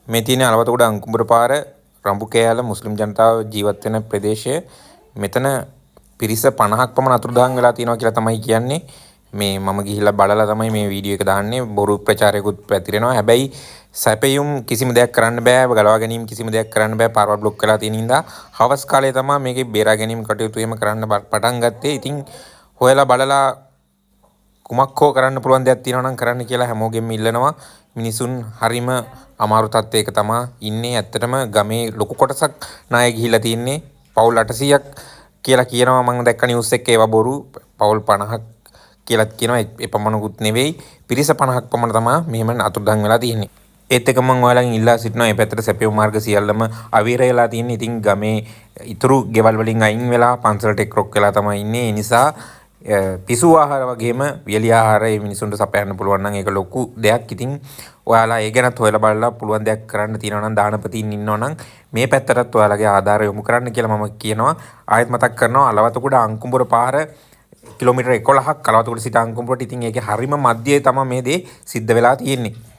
මේ තියෙන අලවතගොඩ අංකුඹුර පාර රඹු කෑල මුස්ලිම් ජනතාව ජීවත් වෙන ප්‍රදේශය. මෙතන පිරිස 50ක් පමණ අතුරුදහන් වෙලා තියෙනවා කියලා තමයි කියන්නේ. මේ මම ගිහිල්ලා බලලා තමයි මේ වීඩියෝ එක දාන්නේ. බොරු ප්‍රචාරයකුත් පැතිරෙනවා. හැබැයි සැපයුම් කිසිම දෙයක් කරන්න බෑ. ගලවා ගැනීම කිසිම දෙයක් කරන්න බෑ. පාරවල් බ්ලොක් වෙලා තියෙන හින්දා හවස් කාලේ තමයි මේකේ බේරා ගැනීම කටයුතු එහෙම කරන්න පටන් ගත්තේ. ඉතින් හොයලා බලලා කුමක් හෝ කරන්න පුළුවන් දෙයක් තියෙනවා නම් කරන්න කියලා හැමෝගෙම ඉල්ලනවා. මිනිසුන් හරිම අමාරු තත්ත්වයක තමයි ඉන්නේ. ඇත්තටම ගමේ ලොකු කොටසක් ණය ගිහිලා තින්නේ. පවුල් 800ක් කියලා කියනවා. මම දැක්ක නිවුස් එකේ ඒවා බොරු. පවුල් 50ක් කියලාත් කියනවා. එපමණකුත් නෙවෙයි. පිරිස 50ක් පමණ තමයි මෙහෙම අතුරුදහන් වෙලා තියෙන්නේ. ඒත් එක මම ඔයාලගෙන් ඉල්ලා සිටිනවා මේ පැත්තට සැපයුම් මාර්ග සියල්ලම අවීර වෙලා තියෙන්නේ. ඉතින් ගමේ ඉතුරු ගෙවල් වලින් අයින් වෙලා පන්සලට එක්රොක් වෙලා තමයි ඉන්නේ. ඒ නිසා පිසු ආහාර වගේම වියලි ආහාර මේ මිනිසුන්ට සපයන්න පුළුවන් නම් ඒක ලොකු දෙයක්. ඉතින් ඔයාලා ඒ ගැනත් හොයලා බලලා පුළුවන් දෙයක් කරන්න තියෙනවා නම් දානපතීන් ඉන්නවා නම් මේ පැත්තටත් ඔයාලගේ ආධාර යොමු කරන්න කියලා මම කියනවා. ආයෙත් මතක් කරනවා අලවතගොඩ අංකුඹුර පාර කිලෝමීටර් 11ක් අලවතගොඩ සිට අංකුඹුරට. ඉතින් ඒකේ හරිම මැදයේ තමයි මේ දේ සිද්ධ වෙලා තියෙන්නේ.